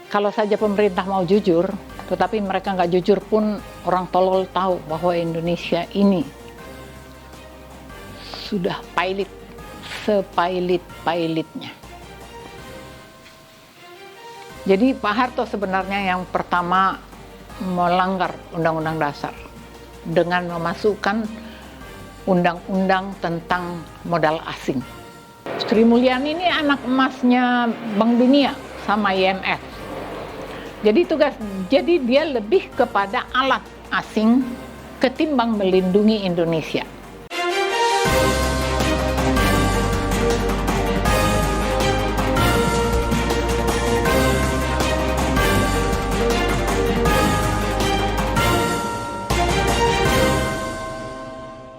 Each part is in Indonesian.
Kalau saja pemerintah mau jujur, tetapi mereka nggak jujur pun orang tolol tahu bahwa Indonesia ini sudah pailit, sepailit-pailitnya. Jadi Pak Harto sebenarnya yang pertama melanggar Undang-Undang Dasar dengan memasukkan undang-undang tentang modal asing. Sri Mulyani ini anak emasnya Bank Dunia sama IMF. Jadi dia lebih kepada alat asing ketimbang melindungi Indonesia.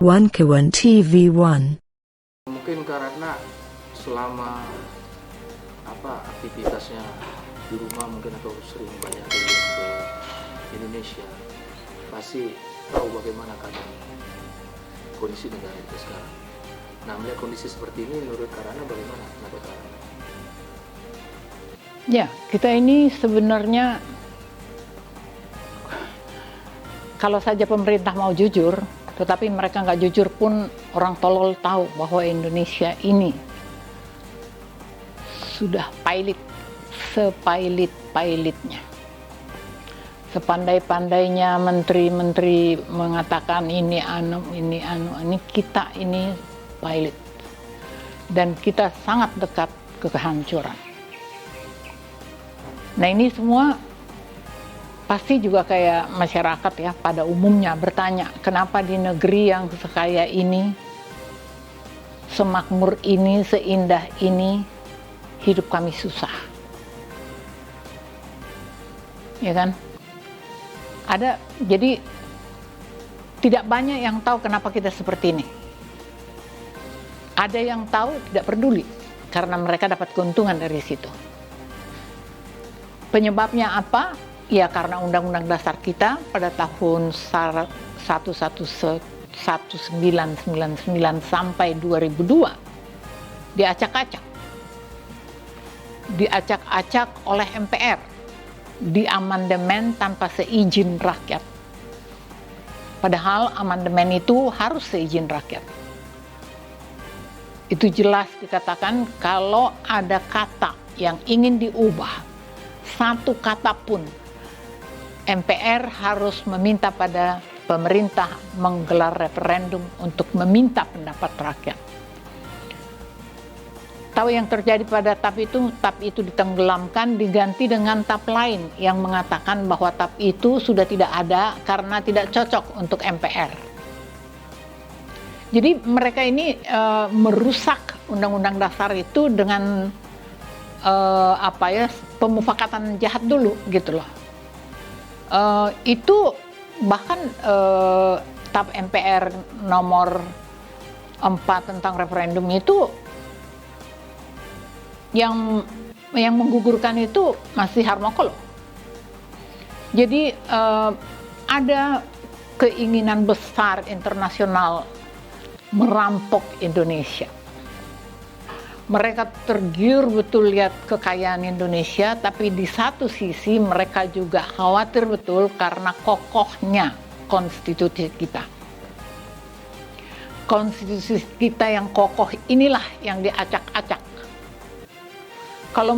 One TV1. Mungkin karena selama aktivitasnya di rumah mungkin atau sering banyak keliling ke Indonesia, pasti tahu bagaimana keadaan kondisi negara kita sekarang. Nah, melihat kondisi seperti ini menurut Karana bagaimana pendapat Karana? Ya, kita ini sebenarnya kalau saja pemerintah mau jujur, tetapi mereka nggak jujur pun orang tolol tahu bahwa Indonesia ini sudah pailit, sepailit-pailitnya. Sepandai-pandainya menteri-menteri mengatakan ini kita ini pailit. Dan kita sangat dekat ke kehancuran. Nah, ini semua pasti juga kayak masyarakat ya pada umumnya bertanya, kenapa di negeri yang sekaya ini, semakmur ini, seindah ini, hidup kami susah. Ya kan? Jadi tidak banyak yang tahu kenapa kita seperti ini. Ada yang tahu tidak peduli karena mereka dapat keuntungan dari situ. Penyebabnya apa? Ya karena Undang-Undang Dasar kita pada tahun 1999 sampai 2002 diacak-acak. Diacak-acak oleh MPR, diamandemen tanpa seizin rakyat. Padahal amandemen itu harus seizin rakyat. Itu jelas dikatakan kalau ada kata yang ingin diubah, satu kata pun, MPR harus meminta pada pemerintah menggelar referendum untuk meminta pendapat rakyat. Tahu yang terjadi pada TAP itu ditenggelamkan, diganti dengan TAP lain yang mengatakan bahwa TAP itu sudah tidak ada karena tidak cocok untuk MPR. Jadi mereka ini merusak Undang-Undang Dasar itu dengan pemufakatan jahat dulu gitu loh. Itu bahkan TAP MPR nomor 4 tentang referendum itu yang menggugurkan itu masih Harmoko loh. Jadi ada keinginan besar internasional merampok Indonesia. Mereka tergiur betul lihat kekayaan Indonesia, tapi di satu sisi mereka juga khawatir betul karena kokohnya konstitusi kita. Konstitusi kita yang kokoh inilah yang diacak-acak. Kalau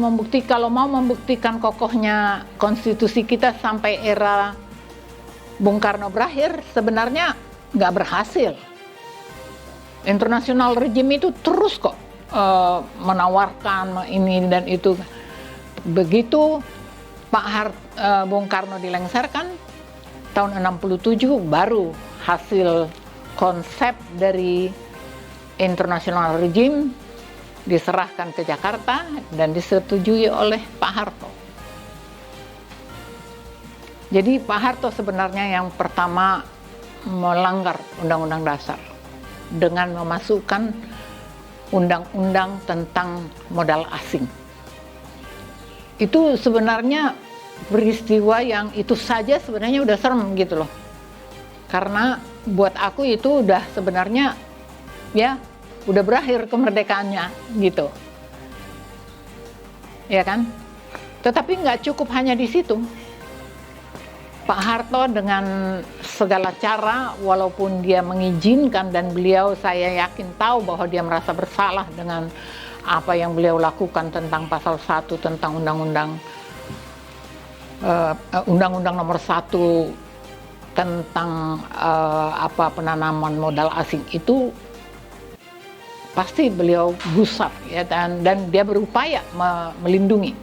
mau membuktikan kokohnya konstitusi kita sampai era Bung Karno berakhir, sebenarnya nggak berhasil. International regime itu terus kok menawarkan ini dan itu. Begitu Bung Karno dilengsarkan tahun 67 baru hasil konsep dari international regime diserahkan ke Jakarta dan disetujui oleh Pak Harto. Jadi Pak Harto sebenarnya yang pertama melanggar Undang-Undang Dasar dengan memasukkan undang-undang tentang modal asing. Itu sebenarnya peristiwa yang itu saja sebenarnya udah serem gitu loh. Karena buat aku itu udah sebenarnya ya udah berakhir kemerdekaannya gitu. Ya kan? Tetapi nggak cukup hanya di situ. Pak Harto dengan segala cara, walaupun dia mengizinkan dan beliau saya yakin tahu bahwa dia merasa bersalah dengan apa yang beliau lakukan tentang pasal 1 tentang Undang-Undang Nomor 1 tentang penanaman modal asing itu, pasti beliau gusar ya, dan dia berupaya melindungi.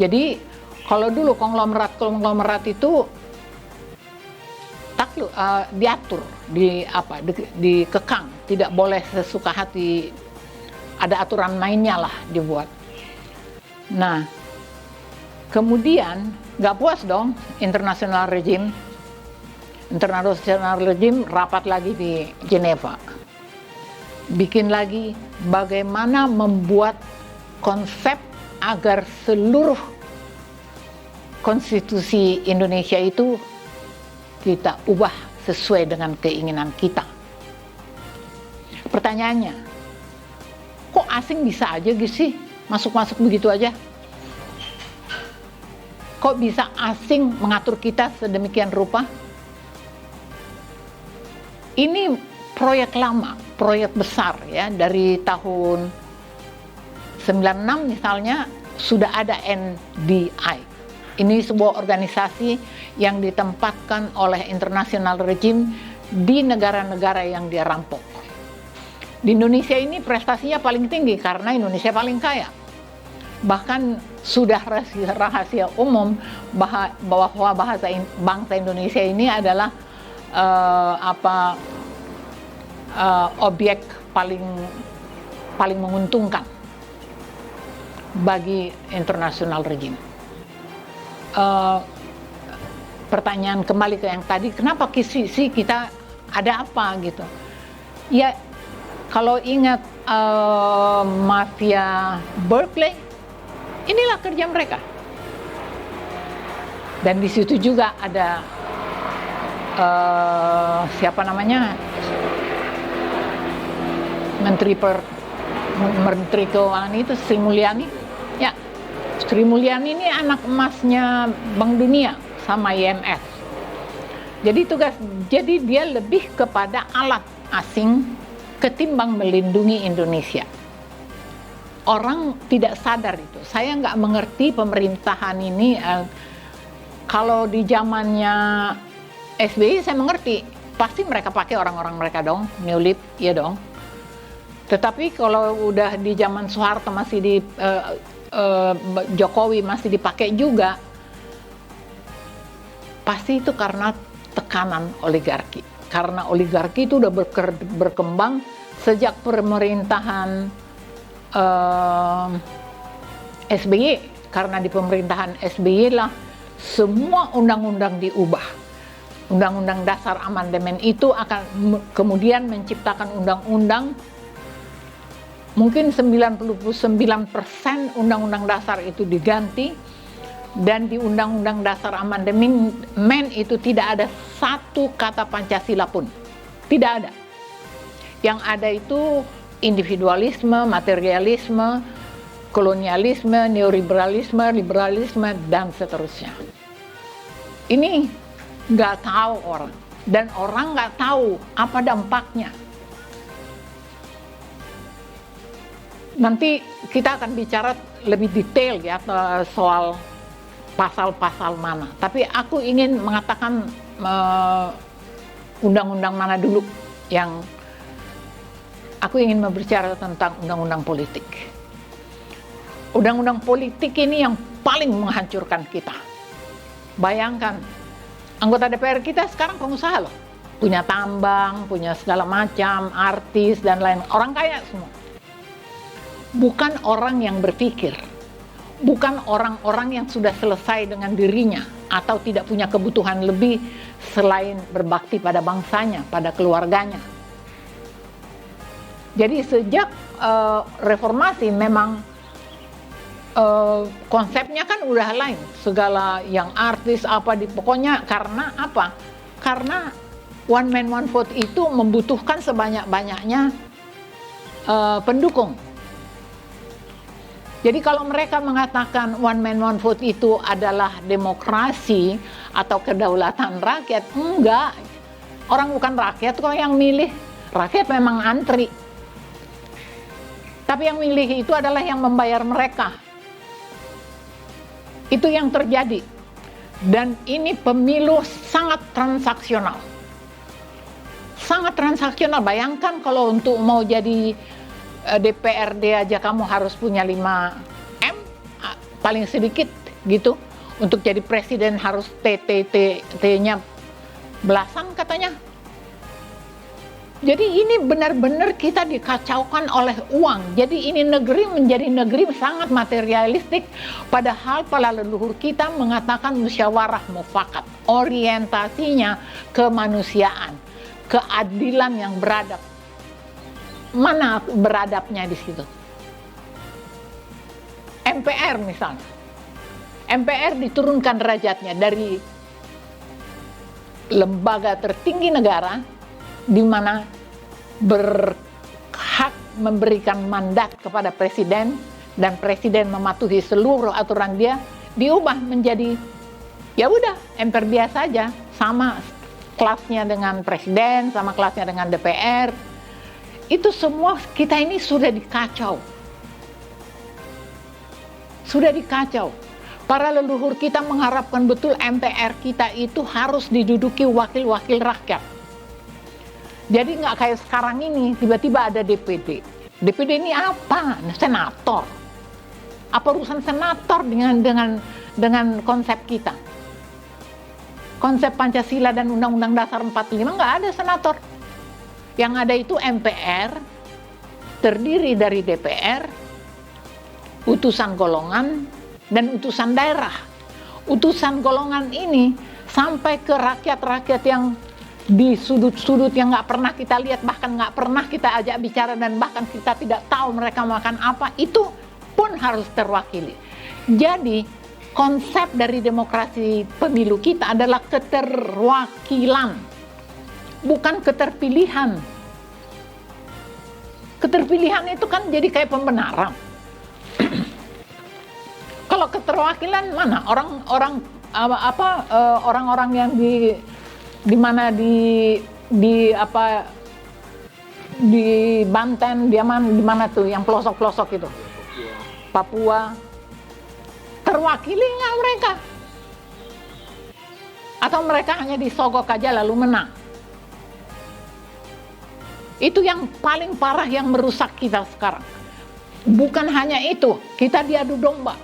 Jadi kalau dulu konglomerat itu diatur, dikekang, tidak boleh sesuka hati, ada aturan mainnya lah dibuat. Nah, kemudian nggak puas dong international regime rapat lagi di Geneva, bikin lagi bagaimana membuat konsep agar seluruh konstitusi Indonesia itu kita ubah sesuai dengan keinginan kita. Pertanyaannya, kok asing bisa aja gitu sih masuk-masuk begitu aja? Kok bisa asing mengatur kita sedemikian rupa? Ini proyek lama, proyek besar ya, dari tahun 96 misalnya sudah ada NDI. Ini sebuah organisasi yang ditempatkan oleh international regime di negara-negara yang dia rampok. Di Indonesia ini prestasinya paling tinggi karena Indonesia paling kaya. Bahkan sudah rahasia umum bahwa bangsa Indonesia ini adalah objek paling menguntungkan bagi international regime. Pertanyaan kembali ke yang tadi, kenapa sih kita ada apa gitu? Ya, kalau ingat mafia Berkeley, inilah kerja mereka. Dan di situ juga ada siapa namanya, Menteri Keuangan itu Sri Mulyani. Ya, Sri Mulyani ini anak emasnya Bank Dunia sama IMF. Jadi dia lebih kepada alat asing ketimbang melindungi Indonesia. Orang tidak sadar itu. Saya nggak mengerti pemerintahan ini. Kalau di zamannya SBY saya mengerti, pasti mereka pakai orang-orang mereka dong, Newlip, ya dong. Tetapi kalau udah di zaman Soeharto masih di Jokowi masih dipakai juga, pasti itu karena tekanan oligarki. Karena oligarki itu udah berkembang sejak pemerintahan SBY. Karena di pemerintahan SBY lah semua undang-undang diubah. Undang-undang dasar amandemen itu akan kemudian menciptakan undang-undang. Mungkin 99% undang-undang dasar itu diganti, dan di undang-undang dasar amandemen itu tidak ada satu kata Pancasila pun. Tidak ada. Yang ada itu individualisme, materialisme, kolonialisme, neoliberalisme, liberalisme, dan seterusnya. Ini nggak tahu orang, dan orang nggak tahu apa dampaknya. Nanti kita akan bicara lebih detail ya soal pasal-pasal mana. Tapi aku ingin mengatakan undang-undang mana dulu yang aku ingin berbicara tentang undang-undang politik. Undang-undang politik ini yang paling menghancurkan kita. Bayangkan, anggota DPR kita sekarang pengusaha loh. Punya tambang, punya segala macam, artis dan lain, orang kaya semua. Bukan orang yang berpikir, bukan orang-orang yang sudah selesai dengan dirinya atau tidak punya kebutuhan lebih selain berbakti pada bangsanya, pada keluarganya. Jadi sejak reformasi memang konsepnya kan udah lain. Segala yang artis pokoknya karena apa? Karena one man one vote itu membutuhkan sebanyak-banyaknya pendukung. Jadi kalau mereka mengatakan one man one vote itu adalah demokrasi atau kedaulatan rakyat, enggak. Orang bukan rakyat kok yang milih. Rakyat memang antri. Tapi yang milih itu adalah yang membayar mereka. Itu yang terjadi. Dan ini pemilu sangat transaksional. Sangat transaksional. Bayangkan kalau untuk mau jadi DPRD aja kamu harus punya 5M paling sedikit gitu. Untuk jadi presiden harus T-nya belasan katanya. Jadi ini benar-benar kita dikacaukan oleh uang. Jadi ini negeri menjadi negeri sangat materialistik. Padahal para leluhur kita mengatakan musyawarah mufakat. Orientasinya kemanusiaan, keadilan yang beradab. Mana beradabnya di situ? MPR misalnya. MPR diturunkan derajatnya dari lembaga tertinggi negara di mana berhak memberikan mandat kepada presiden dan presiden mematuhi seluruh aturan dia, diubah menjadi ya udah MPR biasa aja, sama kelasnya dengan presiden, sama kelasnya dengan DPR. Itu semua kita ini sudah dikacau. Sudah dikacau. Para leluhur kita mengharapkan betul MPR kita itu harus diduduki wakil-wakil rakyat. Jadi nggak kayak sekarang ini, tiba-tiba ada DPD. DPD ini apa? Senator. Apa urusan senator dengan konsep kita? Konsep Pancasila dan Undang-Undang Dasar 45 nggak ada senator. Yang ada itu MPR, terdiri dari DPR, utusan golongan, dan utusan daerah. Utusan golongan ini sampai ke rakyat-rakyat yang di sudut-sudut yang nggak pernah kita lihat, bahkan nggak pernah kita ajak bicara, dan bahkan kita tidak tahu mereka makan apa, itu pun harus terwakili. Jadi konsep dari demokrasi pemilu kita adalah keterwakilan, bukan keterpilihan. Keterpilihan itu kan jadi kayak pembenaran. Kalau keterwakilan mana orang-orang yang di mana di Banten, di mana tuh yang pelosok-pelosok itu, Papua, terwakili nggak mereka? Atau mereka hanya disogok aja lalu menang? Itu yang paling parah yang merusak kita sekarang. Bukan hanya itu, kita diadu domba,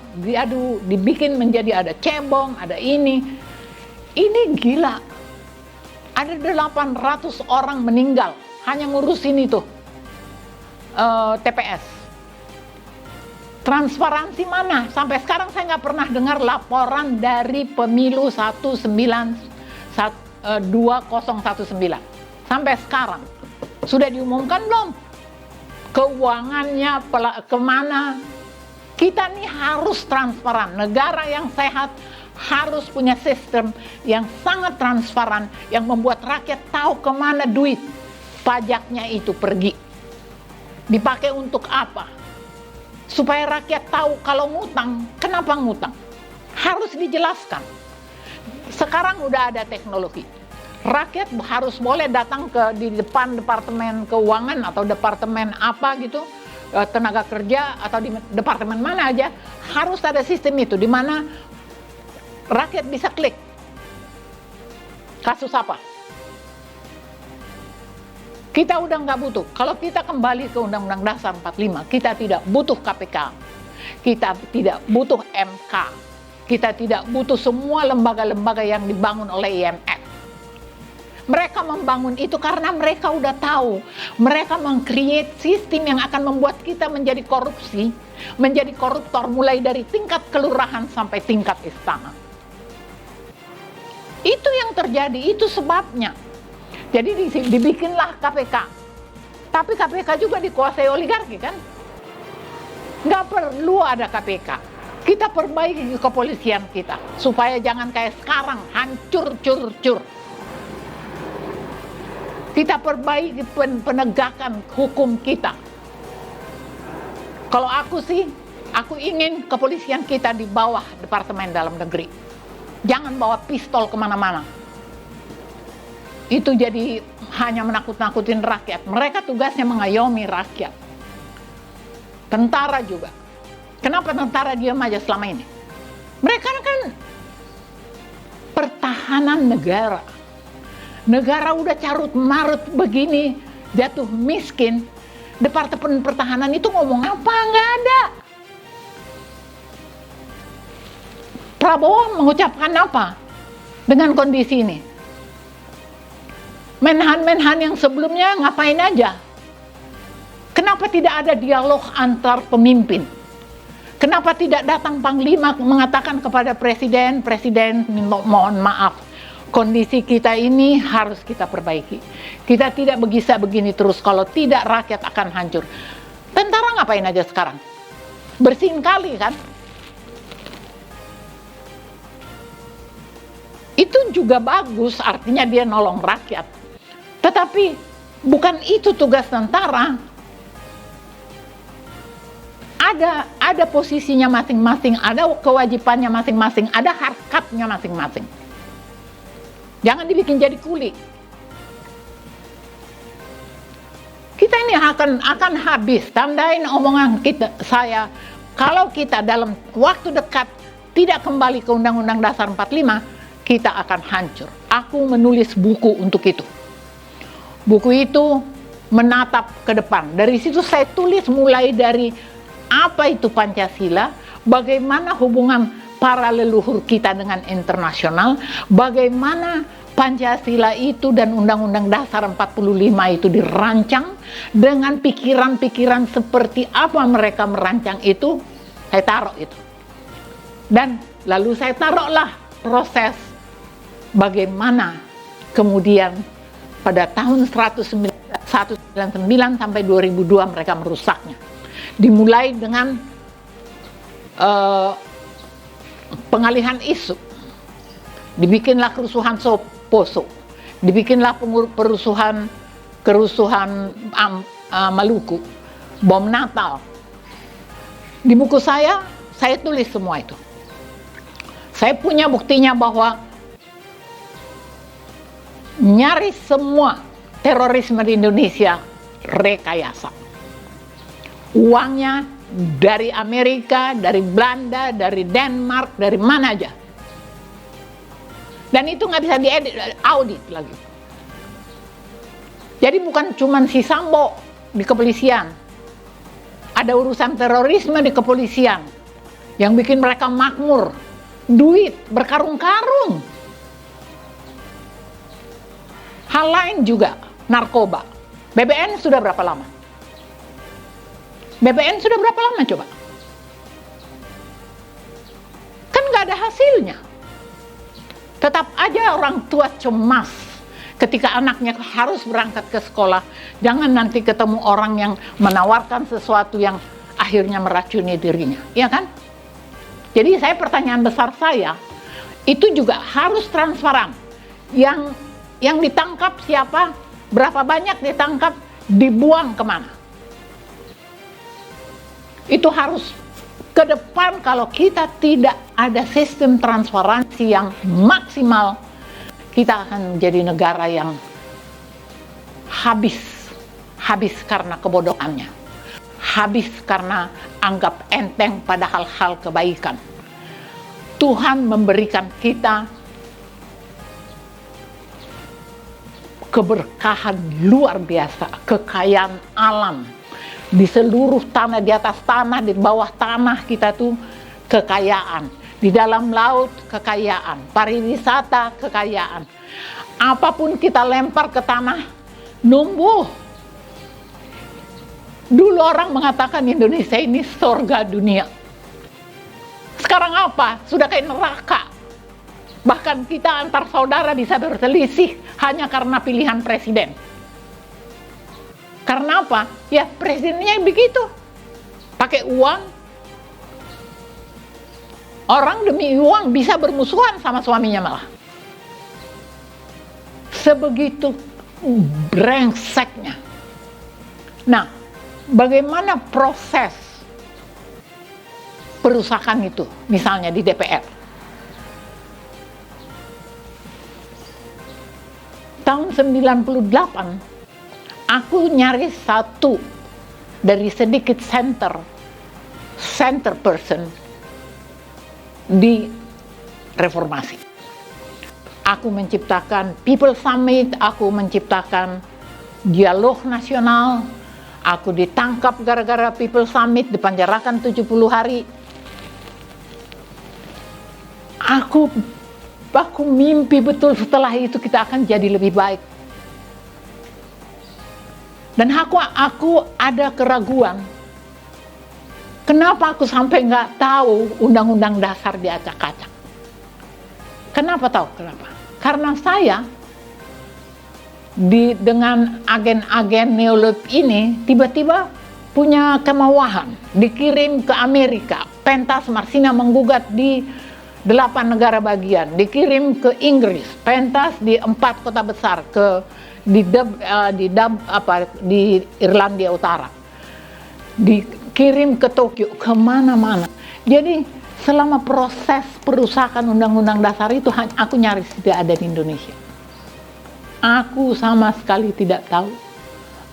dibikin menjadi ada cebong, ada ini. Ini gila. Ada 800 orang meninggal hanya ngurusin itu TPS. Transparansi mana? Sampai sekarang saya nggak pernah dengar laporan dari pemilu 2019. Sampai sekarang sudah diumumkan belum? Keuangannya kemana? Kita nih harus transparan. Negara yang sehat harus punya sistem yang sangat transparan, yang membuat rakyat tahu kemana duit pajaknya itu pergi, dipakai untuk apa, supaya rakyat tahu kalau ngutang, kenapa ngutang, harus dijelaskan. Sekarang udah ada teknologi, rakyat harus boleh datang di depan departemen keuangan atau departemen apa gitu, tenaga kerja atau di departemen mana aja, harus ada sistem itu di mana rakyat bisa klik kasus apa. Kita udah nggak butuh. Kalau kita kembali ke Undang-Undang Dasar 45, kita tidak butuh KPK, kita tidak butuh MK, kita tidak butuh semua lembaga-lembaga yang dibangun oleh IMF. Mereka membangun itu karena mereka udah tahu, mereka meng-create sistem yang akan membuat kita menjadi korupsi, menjadi koruptor mulai dari tingkat kelurahan sampai tingkat istana. Itu yang terjadi, itu sebabnya. Jadi dibikinlah KPK. Tapi KPK juga dikuasai oligarki kan? Nggak perlu ada KPK. Kita perbaiki kepolisian kita, supaya jangan kayak sekarang, hancur cur-cur. Kita perbaiki penegakan hukum kita. Kalau aku sih, Aku ingin kepolisian kita di bawah Departemen Dalam Negeri. Jangan bawa pistol kemana-mana. Itu jadi hanya menakut-nakutin rakyat. Mereka tugasnya mengayomi rakyat. Tentara juga. Kenapa tentara diam aja selama ini? Mereka kan pertahanan negara. Negara udah carut marut begini, jatuh miskin. Departemen Pertahanan itu ngomong apa? Nggak ada. Prabowo mengucapkan apa dengan kondisi ini? Menhan-menhan yang sebelumnya ngapain aja? Kenapa tidak ada dialog antar pemimpin? Kenapa tidak datang Panglima mengatakan kepada Presiden, mohon maaf, kondisi kita ini harus kita perbaiki. Kita tidak bisa begini terus, kalau tidak rakyat akan hancur. Tentara ngapain aja sekarang? Bersihin kali kan? Itu juga bagus, artinya dia nolong rakyat. Tetapi bukan itu tugas tentara. Ada posisinya masing-masing, ada kewajibannya masing-masing, ada harkatnya masing-masing. Jangan dibikin jadi kuli. Kita ini akan habis, tandain omongan saya. Kalau kita dalam waktu dekat tidak kembali ke Undang-Undang Dasar 45, kita akan hancur. Aku menulis buku untuk itu. Buku itu menatap ke depan. Dari situ saya tulis mulai dari apa itu Pancasila, bagaimana hubungan para leluhur kita dengan internasional, bagaimana Pancasila itu dan Undang-Undang Dasar 45 itu dirancang, dengan pikiran-pikiran seperti apa mereka merancang itu, saya taruh itu. Dan lalu saya taruhlah proses bagaimana kemudian pada tahun 1999 sampai 2002 mereka merusaknya. Dimulai dengan pengalihan isu. Dibikinlah kerusuhan Poso, dibikinlah kerusuhan Maluku, bom Natal. Di buku saya tulis semua itu. Saya punya buktinya bahwa nyaris semua terorisme di Indonesia rekayasa. Uangnya dari Amerika, dari Belanda, dari Denmark, dari mana aja. Dan itu nggak bisa diedit, audit lagi. Jadi bukan cuma si Sambo di kepolisian. Ada urusan terorisme di kepolisian yang bikin mereka makmur. Duit berkarung-karung. Hal lain juga, narkoba. BBN sudah berapa lama? BBN sudah berapa lama coba? Kan nggak ada hasilnya. Tetap aja orang tua cemas ketika anaknya harus berangkat ke sekolah. Jangan nanti ketemu orang yang menawarkan sesuatu yang akhirnya meracuni dirinya, ya kan? Jadi pertanyaan besar saya, itu juga harus transparan. Yang ditangkap siapa, berapa banyak ditangkap, dibuang kemana. Itu harus ke depan. Kalau kita tidak ada sistem transparansi yang maksimal, kita akan menjadi negara yang habis karena kebodohannya, habis karena anggap enteng pada hal-hal kebaikan. Tuhan memberikan kita keberkahan luar biasa, kekayaan alam. Di seluruh tanah, di atas tanah, di bawah tanah kita tuh kekayaan. Di dalam laut kekayaan, pariwisata kekayaan. Apapun kita lempar ke tanah, numbuh. Dulu orang mengatakan Indonesia ini surga dunia. Sekarang apa? Sudah kayak neraka. Bahkan kita antar saudara bisa berselisih hanya karena pilihan presiden. Karena apa? Ya presidennya begitu. Pakai uang. Orang demi uang bisa bermusuhan sama suaminya malah. Sebegitu brengseknya. Nah, bagaimana proses perusakan itu, misalnya di DPR. Tahun 98, aku nyaris satu dari sedikit center person di reformasi. Aku menciptakan People Summit, aku menciptakan dialog nasional, aku ditangkap gara-gara People Summit, dipenjarakan 70 hari. Aku mimpi betul setelah itu kita akan jadi lebih baik. Dan aku ada keraguan. Kenapa aku sampai nggak tahu undang-undang dasar diacak-acak? Kenapa tahu? Kenapa? Karena saya dengan agen-agen neolib ini tiba-tiba punya kemauan dikirim ke Amerika. Pentas Marsina menggugat di 8 negara bagian, dikirim ke Inggris, pentas di 4 kota besar, di Irlandia Utara, dikirim ke Tokyo, kemana-mana. Jadi selama proses perusakan undang-undang dasar itu aku nyaris tidak ada di Indonesia. Aku sama sekali tidak tahu.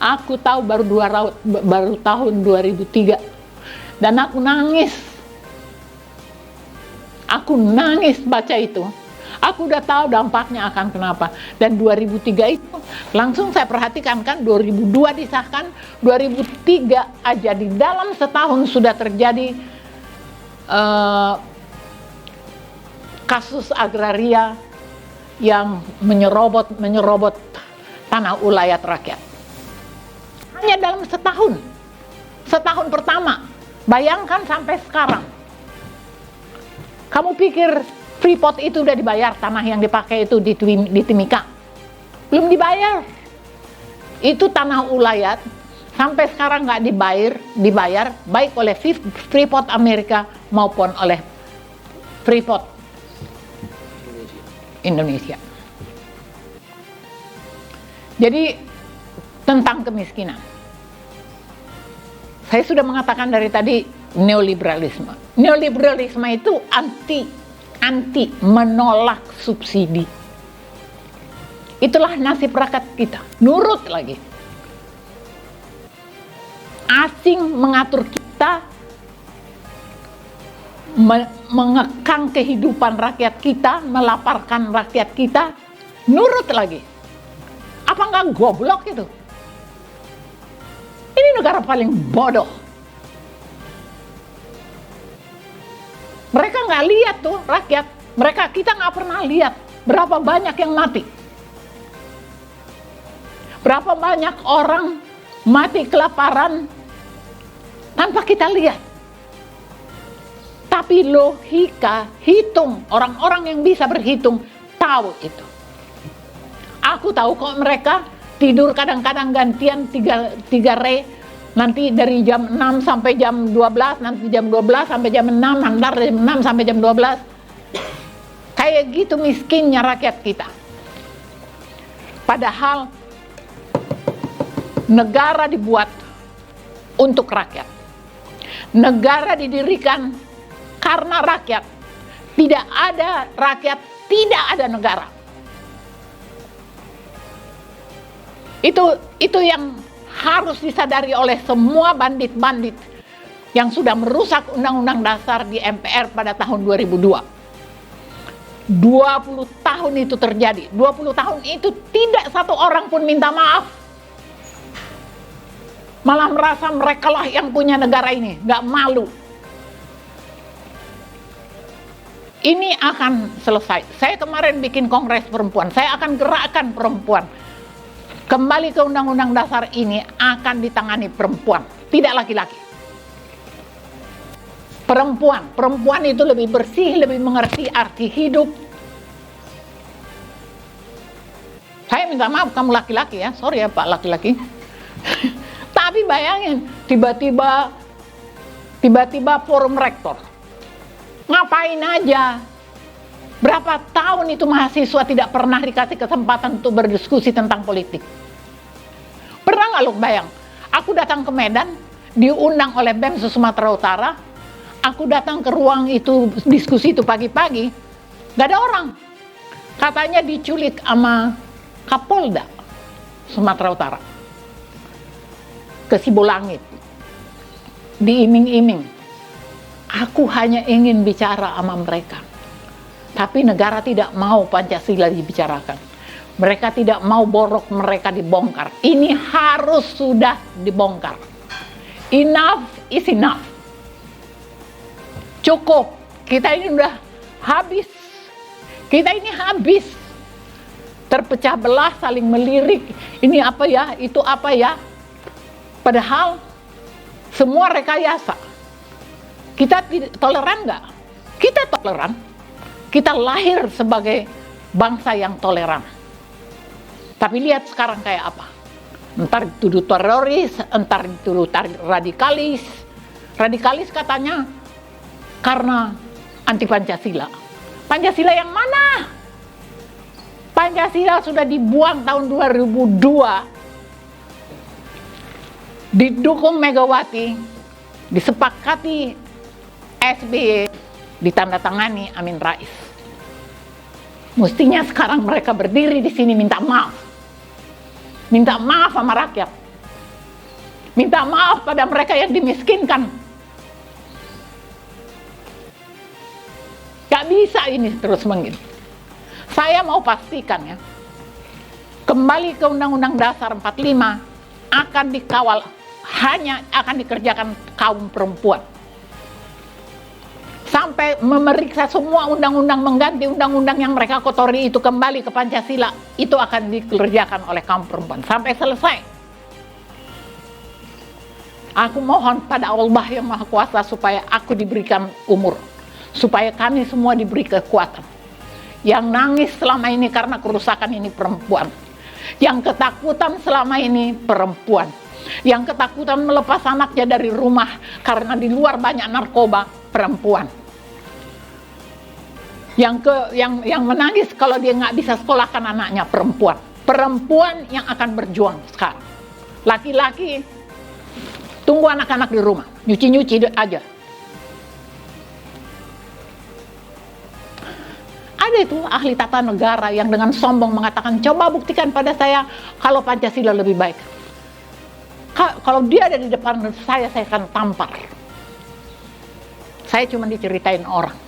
Aku tahu baru tahun 2003 dan aku nangis. Aku nangis baca itu. Aku udah tahu dampaknya akan kenapa. Dan 2003 itu langsung saya perhatikan kan, 2002 disahkan, 2003 aja di dalam setahun sudah terjadi kasus agraria yang menyerobot tanah ulayat rakyat. Hanya dalam setahun pertama. Bayangkan sampai sekarang. Kamu pikir Freeport itu udah dibayar, tanah yang dipakai itu di Timika? Belum dibayar. Itu tanah ulayat sampai sekarang nggak dibayar baik oleh Freeport Amerika maupun oleh Freeport Indonesia. Jadi tentang kemiskinan, saya sudah mengatakan dari tadi neoliberalisme. Neoliberalisme itu anti menolak subsidi. Itulah nasib rakyat kita. Nurut lagi. Asing mengatur kita, mengekang kehidupan rakyat kita, melaparkan rakyat kita, nurut lagi. Apa enggak goblok itu? Ini negara paling bodoh. Mereka nggak lihat tuh rakyat, kita nggak pernah lihat berapa banyak yang mati. Berapa banyak orang mati kelaparan tanpa kita lihat. Tapi logika, hitung, orang-orang yang bisa berhitung tahu itu. Aku tahu kok mereka tidur kadang-kadang gantian 3 re, nanti dari jam 6 sampai jam 12, nanti jam 12 sampai jam 6, nanti jam 6 sampai jam 12. Kayak gitu miskinnya rakyat kita. Padahal negara dibuat untuk rakyat. Negara didirikan karena rakyat. Tidak ada rakyat, tidak ada negara. Itu yang harus disadari oleh semua bandit-bandit yang sudah merusak Undang-Undang Dasar di MPR pada tahun 2002. 20 tahun itu terjadi. 20 tahun itu tidak satu orang pun minta maaf. Malah merasa mereka lah yang punya negara ini, nggak malu. Ini akan selesai. Saya kemarin bikin kongres perempuan, saya akan gerakkan perempuan. Kembali ke Undang-Undang Dasar ini akan ditangani perempuan, tidak laki-laki. Perempuan itu lebih bersih, lebih mengerti arti hidup. Saya minta maaf, kamu laki-laki ya, sorry ya Pak laki-laki. Tapi bayangin, tiba-tiba forum rektor. Ngapain aja? Berapa tahun itu mahasiswa tidak pernah dikasih kesempatan untuk berdiskusi tentang politik. Pernah nggak lu bayang? Aku datang ke Medan, diundang oleh BEM Sumatera Utara. Aku datang ke ruang itu, diskusi itu pagi-pagi, gak ada orang. Katanya diculik sama Kapolda Sumatera Utara ke Sibolangit, diiming-iming. Aku hanya ingin bicara sama mereka, tapi negara tidak mau Pancasila dibicarakan. Mereka tidak mau borok mereka dibongkar. Ini harus sudah dibongkar. Enough is enough. Cukup. Kita ini udah habis. Kita ini habis. Terpecah belah, saling melirik. Ini apa ya? Itu apa ya? Padahal semua rekayasa. Kita tidak toleran nggak? Kita toleran. Kita lahir sebagai bangsa yang toleran. Tapi lihat sekarang kayak apa. Entar dituduh teroris, entar dituduh radikalis. Radikalis katanya karena anti Pancasila. Pancasila yang mana? Pancasila sudah dibuang tahun 2002. Didukung Megawati, disepakati SBY, ditandatangani Amin Rais. Mestinya sekarang mereka berdiri di sini minta maaf. Minta maaf sama rakyat. Minta maaf pada mereka yang dimiskinkan. Gak bisa ini terus begini. Saya mau pastikan ya, kembali ke Undang-Undang Dasar 45 akan dikawal, hanya akan dikerjakan kaum perempuan. Sampai memeriksa semua undang-undang, mengganti undang-undang yang mereka kotori itu kembali ke Pancasila, itu akan dikerjakan oleh kaum perempuan sampai selesai. Aku mohon pada Allah yang Maha Kuasa supaya aku diberikan umur, supaya kami semua diberi kekuatan. Yang nangis selama ini karena kerusakan ini perempuan, yang ketakutan selama ini perempuan, yang ketakutan melepas anaknya dari rumah karena di luar banyak narkoba perempuan. Yang menangis kalau dia nggak bisa sekolahkan anaknya perempuan yang akan berjuang sekarang. Laki-laki tunggu anak-anak di rumah, nyuci-nyuci aja. Ada itu ahli tata negara yang dengan sombong mengatakan, coba buktikan pada saya kalau Pancasila lebih baik. Kalau dia ada di depan saya akan tampar. Saya cuma diceritain orang.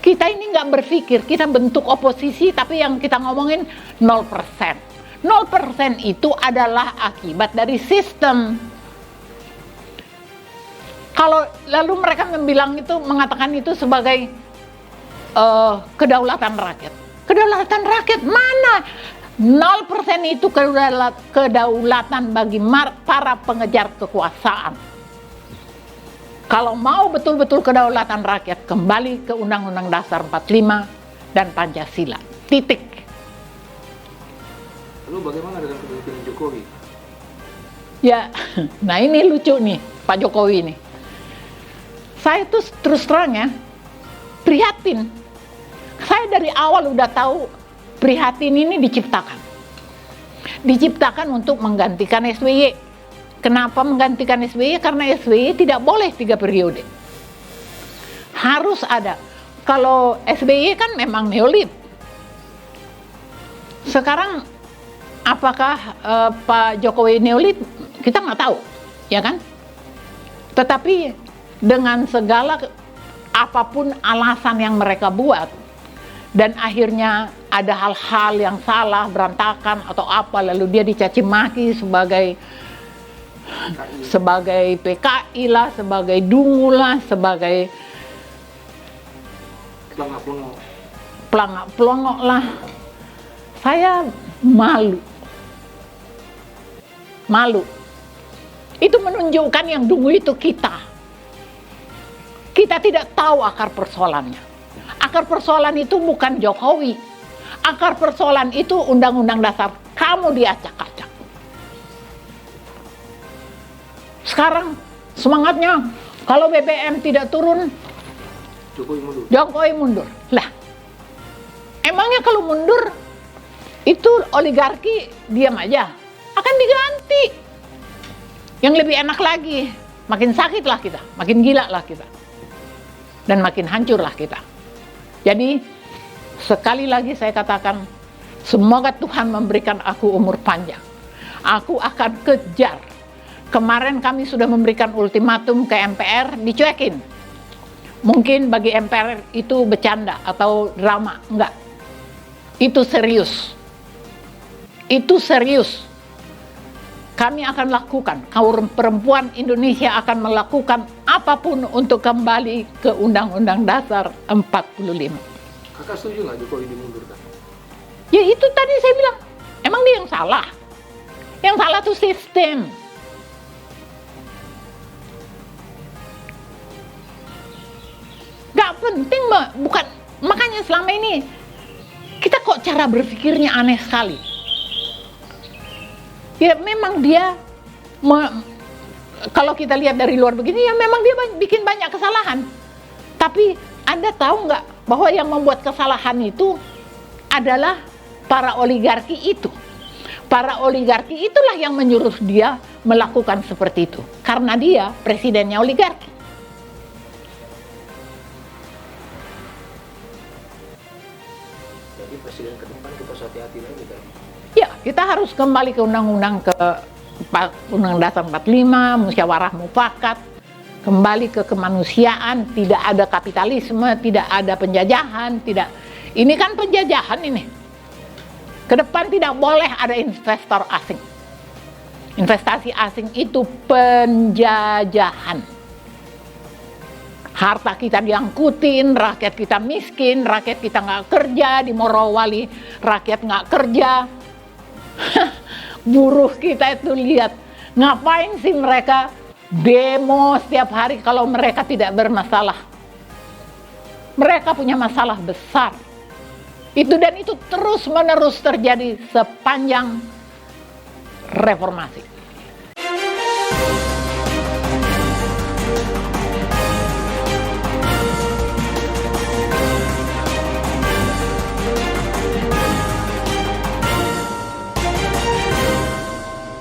Kita ini nggak berpikir, kita bentuk oposisi, tapi yang kita ngomongin 0%. 0% itu adalah akibat dari sistem. Kalau lalu mereka mengatakan itu sebagai kedaulatan rakyat. Kedaulatan rakyat mana? 0% itu kedaulatan bagi para pengejar kekuasaan. Kalau mau betul-betul kedaulatan rakyat, kembali ke Undang-Undang Dasar 45 dan Pancasila. Titik. Lalu bagaimana dengan kepemimpinan Jokowi? Ya, nah ini lucu nih, Pak Jokowi ini. Saya tuh terus terang ya, prihatin. Saya dari awal udah tahu prihatin ini diciptakan. Diciptakan untuk menggantikan SBY. Kenapa menggantikan SBY? Karena SBY tidak boleh 3 periode. Harus ada. Kalau SBY kan memang neolib. Sekarang apakah Pak Jokowi neolib? Kita nggak tahu, ya kan? Tetapi dengan segala apapun alasan yang mereka buat, dan akhirnya ada hal-hal yang salah, berantakan atau apa, lalu dia dicaci maki sebagai PKI lah, sebagai dungu lah, sebagai pelangak pelongok lah. Saya malu. Itu menunjukkan yang dungu itu kita. Kita tidak tahu akar persoalannya. Akar persoalan itu bukan Jokowi. Akar persoalan itu Undang-Undang Dasar. Kamu diacak-acak. Sekarang semangatnya kalau BBM tidak turun, Jokowi mundur. Lah, emangnya kalau mundur itu oligarki diam aja? Akan diganti. Yang lebih enak lagi, makin sakit lah kita, makin gila lah kita. dan makin hancurlah kita. Jadi sekali lagi saya katakan, semoga Tuhan memberikan aku umur panjang. Aku akan kejar. Kemarin kami sudah memberikan ultimatum ke MPR, dicuekin. Mungkin bagi MPR itu bercanda atau drama, enggak. Itu serius. Itu serius. Kami akan lakukan, kaum perempuan Indonesia akan melakukan apapun untuk kembali ke Undang-Undang Dasar 45. Kakak setuju nggak Jokowi dimundurkan? Ya itu tadi saya bilang, emang dia yang salah? Yang salah itu sistem. Gak penting, bukan, makanya selama ini kita kok cara berpikirnya aneh sekali. Ya memang dia, kalau kita lihat dari luar begini, ya memang dia bikin banyak kesalahan. Tapi Anda tahu nggak bahwa yang membuat kesalahan itu adalah para oligarki itu. Para oligarki itulah yang menyuruh dia melakukan seperti itu. Karena dia presidennya oligarki. Jadi presiden ke depan kita harus hati-hati lagi kan? Ya, kita harus kembali ke Undang-Undang Dasar 45, musyawarah mufakat, kembali ke kemanusiaan, tidak ada kapitalisme, tidak ada penjajahan, tidak. Ini kan penjajahan ini. Ke depan tidak boleh ada investor asing. Investasi asing itu penjajahan. Harta kita diangkutin, rakyat kita miskin, rakyat kita nggak kerja, di Morowali rakyat nggak kerja. Buruh kita itu lihat, ngapain sih mereka demo setiap hari kalau mereka tidak bermasalah? Mereka punya masalah besar. Itu dan itu terus-menerus terjadi sepanjang reformasi.